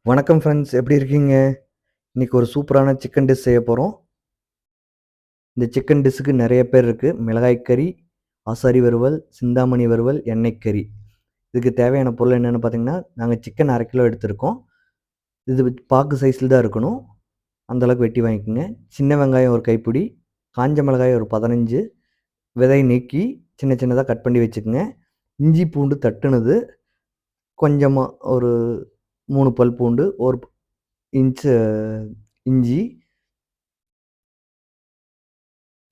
வணக்கம் ஃப்ரெண்ட்ஸ், எப்படி இருக்கீங்க? இன்னைக்கு ஒரு சூப்பரான சிக்கன் டிஷ் செய்ய போறோம். இந்த சிக்கன் டிஷ்ஷுக்கு நெறைய பேர் இருக்கு. மிளகாய் கறி, ஆசாரி வறுவல், சிந்தாமணி வறுவல், எண்ணெய் கறி. இதுக்கு தேவையான பொருள் என்னன்னு பார்த்தீங்கன்னா, நாங்க சிக்கன் 1/2 கிலோ எடுத்திருக்கோம். இது பாக்கு சைஸ்ல தான் இருக்கணும். அந்த அளவுக்கு வெட்டி வாங்கிக்கோங்க. சின்ன வெங்காயம் ஒரு கைப்பிடி, காஞ்ச மிளகாய் ஒரு 15, விதை நீக்கி சின்ன சின்னதா கட் பண்ணி வச்சுக்கங்க. இஞ்சி பூண்டு தட்டுனது கொஞ்சமா ஒரு 3 பல் பூண்டு, 1 இன்ச்சு இஞ்சி,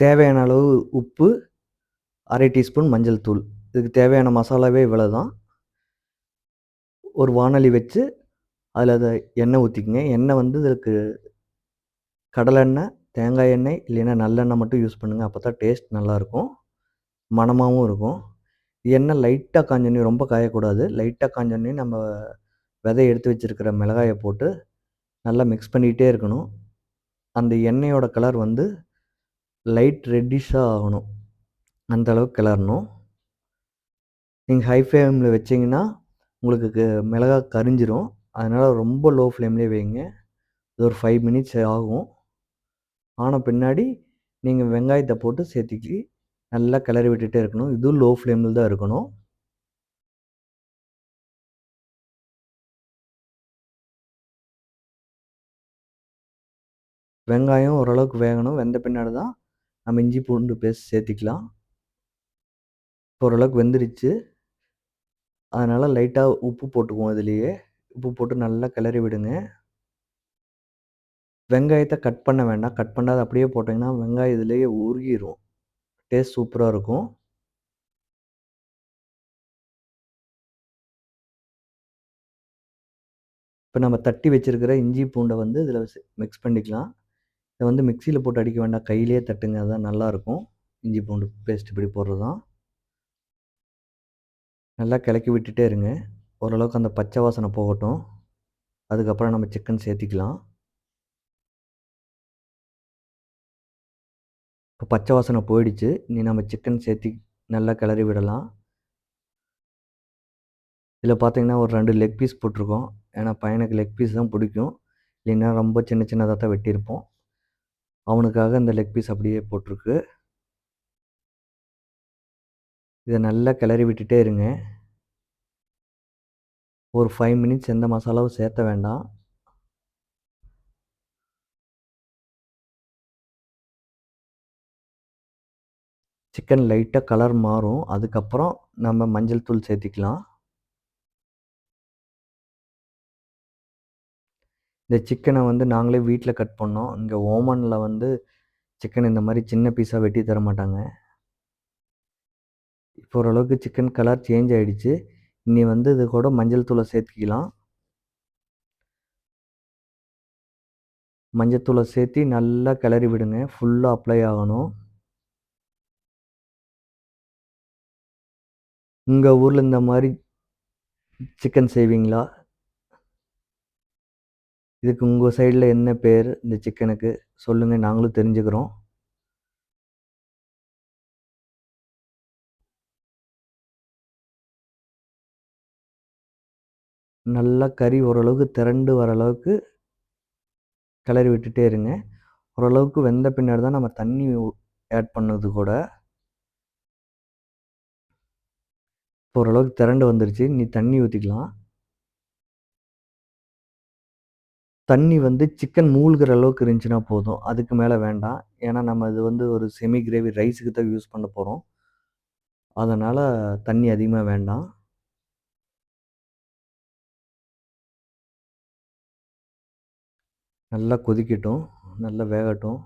தேவையான அளவு உப்பு, 1/2 டீஸ்பூன் மஞ்சள் தூள். இதுக்கு தேவையான மசாலாவே இவ்வளோதான். ஒரு வாணலி வச்சு அதில் எண்ணெய் ஊற்றிக்கங்க. எண்ணெய் வந்து இதுக்கு கடலெண்ணெய், தேங்காய் எண்ணெய் இல்லைன்னா நல்லெண்ணெய் மட்டும் யூஸ் பண்ணுங்கள். அப்போ தான் டேஸ்ட் நல்லாயிருக்கும், மணமாகவும் இருக்கும். எண்ணெய் லைட்டாக காஞ்சோன்னே, ரொம்ப காயக்கூடாது. லைட்டாக காஞ்சோன்னே நம்ம விதை எடுத்து வச்சுருக்கிற மிளகாயை போட்டு நல்லா மிக்ஸ் பண்ணிக்கிட்டே இருக்கணும். அந்த எண்ணெயோட கலர் வந்து லைட் ரெட்டிஷாக ஆகணும். அந்த அளவுக்கு கிளறணும். நீங்கள் ஹை ஃப்ளேமில் வச்சிங்கன்னா உங்களுக்கு மிளகா கரிஞ்சிரும். அதனால் ரொம்ப லோ ஃப்ளேம்லேயே வைங்க. இது ஒரு 5 மினிட்ஸ் ஆகும். ஆன பின்னாடி நீங்கள் வெங்காயத்தை போட்டு சேர்த்துக்கி நல்லா கிளறி விட்டுட்டே இருக்கணும். இதுவும் லோ ஃப்ளேமில் தான் இருக்கணும். வெங்காயம் ஓரளவுக்கு வேகணும். வெந்த பின்னாடி தான் நம்ம இஞ்சி பூண்டு பேஸ்ட் சேர்த்திக்கலாம். ஓரளவுக்கு வெந்துருச்சு. அதனால் லைட்டாக உப்பு போட்டுக்குவோம் இதுலேயே. உப்பு போட்டு நல்லா கிளறி விடுங்க. வெங்காயத்தை கட் பண்ண வேண்டாம். கட் பண்ணாத அப்படியே போட்டிங்கன்னா வெங்காயம் இதுலேயே உருகிரும். டேஸ்ட் சூப்பராக இருக்கும். இப்போ நம்ம தட்டி வச்சிருக்கிற இஞ்சி பூண்டை வந்து இதில் மிக்ஸ் பண்ணிக்கலாம். இதை வந்து மிக்சியில் போட்டு அடிக்க வேண்டாம், கையிலேயே தட்டுங்க, அதுதான் நல்லாயிருக்கும். இஞ்சி பூண்டு பேஸ்ட் இப்படி போடுறது தான். நல்லா கிளக்கி விட்டுட்டே இருங்க. ஓரளவுக்கு அந்த பச்சை வாசனை போகட்டும். அதுக்கப்புறம் நம்ம சிக்கன் சேர்த்திக்கலாம். இப்போ பச்சை வாசனை போயிடுச்சு. இனி நம்ம சிக்கன் சேர்த்தி நல்லா கிளறி விடலாம். இதில் பார்த்தீங்கன்னா ஒரு 2 லெக் பீஸ் போட்டிருக்கோம். ஏன்னா பையனுக்கு லெக் பீஸ் தான் பிடிக்கும். இல்லைன்னா ரொம்ப சின்ன சின்னதாக தான் வெட்டியிருப்போம். அவனுக்காக இந்த லெக் பீஸ் அப்படியே போட்டிருக்கு. இதை நல்லா கிளறி விட்டுட்டே இருங்க. ஒரு 5 மினிட்ஸ் எந்த மசாலாவும் சேர்த்த வேண்டாம். சிக்கன் லைட்டாக கலர் மாறும். அதுக்கப்புறம் நம்ம மஞ்சள் தூள் சேர்த்திக்கலாம். இந்த சிக்கனை வந்து நாங்களே வீட்டில் கட் பண்ணோம். இங்கே ஓமனில் வந்து சிக்கன் இந்த மாதிரி சின்ன பீஸாக வெட்டி தர மாட்டாங்க. இப்போ ஓரளவுக்கு சிக்கன் கலர் சேஞ்ச் ஆகிடுச்சு. இனி வந்து இது கூட மஞ்சள் தூளை சேர்த்துக்கலாம். மஞ்சள் தூளை சேர்த்து நல்லா கிளறி விடுங்க. ஃபுல்லாக அப்ளை ஆகணும். உங்கள் ஊரில் இந்த மாதிரி சிக்கன் செய்வீங்களா? இதுக்கு உங்கள் சைடில் என்ன பேர் இந்த சிக்கனுக்கு சொல்லுங்கள், நாங்களும் தெரிஞ்சுக்கிறோம். நல்லா கறி ஓரளவுக்கு திரண்டு வர அளவுக்கு கிளறி விட்டுட்டே இருங்க. ஓரளவுக்கு வெந்த பின்னாடி தான் நம்ம தண்ணி ஆட் பண்ணது கூட. இப்போ ஓரளவுக்கு திரண்டு வந்துருச்சு. நீ தண்ணி ஊற்றிக்கலாம். தண்ணி வந்து சிக்கன் மூழ்கிற அளவுக்கு இருந்துச்சுன்னா போதும். அதுக்கு மேலே வேண்டாம். ஏன்னா நம்ம இது வந்து ஒரு செமி கிரேவி ரைஸுக்கு தான் யூஸ் பண்ண போகிறோம். அதனால் தண்ணி அதிகமாக வேண்டாம். நல்லா கொதிக்கட்டும், நல்லா வேகட்டும்.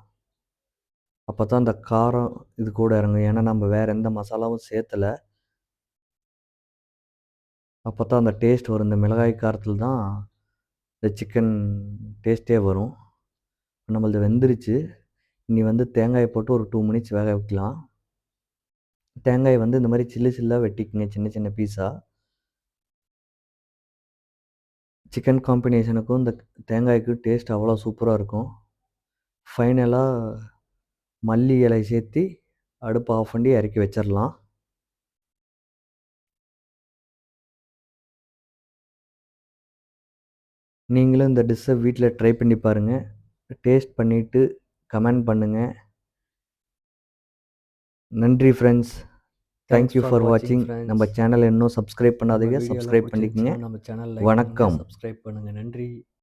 அப்போ தான் அந்த காரம் இது கூட இறங்கும். ஏன்னா நம்ம வேறு எந்த மசாலாவும் சேர்த்தலை. அப்போ தான் அந்த டேஸ்ட் வரும். இந்த மிளகாய் காரத்தில் தான் இந்த சிக்கன் டேஸ்ட்டே வரும். நம்மளது வெந்துருச்சு. இனி வந்து தேங்காயை போட்டு ஒரு 2 மினிட்ஸ் வேக வைக்கலாம். தேங்காய் வந்து இந்த மாதிரி சில்லு சில்லாக வெட்டிக்குங்க, சின்ன சின்ன பீஸாக. சிக்கன் காம்பினேஷனுக்கும் இந்த தேங்காய்க்கு டேஸ்ட் அவ்வளோ சூப்பராக இருக்கும். ஃபைனலாக மல்லி இலை சேர்த்து அடுப்பை ஆஃப் பண்ணி இறக்கி வச்சிடலாம். நீங்களும் இந்த டிஷ்ஷை வீட்டில் ட்ரை பண்ணி பாருங்கள். டேஸ்ட் பண்ணிவிட்டு கமெண்ட் பண்ணுங்கள். நன்றி ஃப்ரெண்ட்ஸ். தேங்க்யூ ஃபார் வாட்சிங். நம்ம சேனலை இன்னும் சப்ஸ்கிரைப் பண்ணாதீங்க, சப்ஸ்கிரைப் பண்ணிக்கங்க. நம்ம சேனல் வணக்கம். சப்ஸ்கிரைப் பண்ணுங்கள். நன்றி.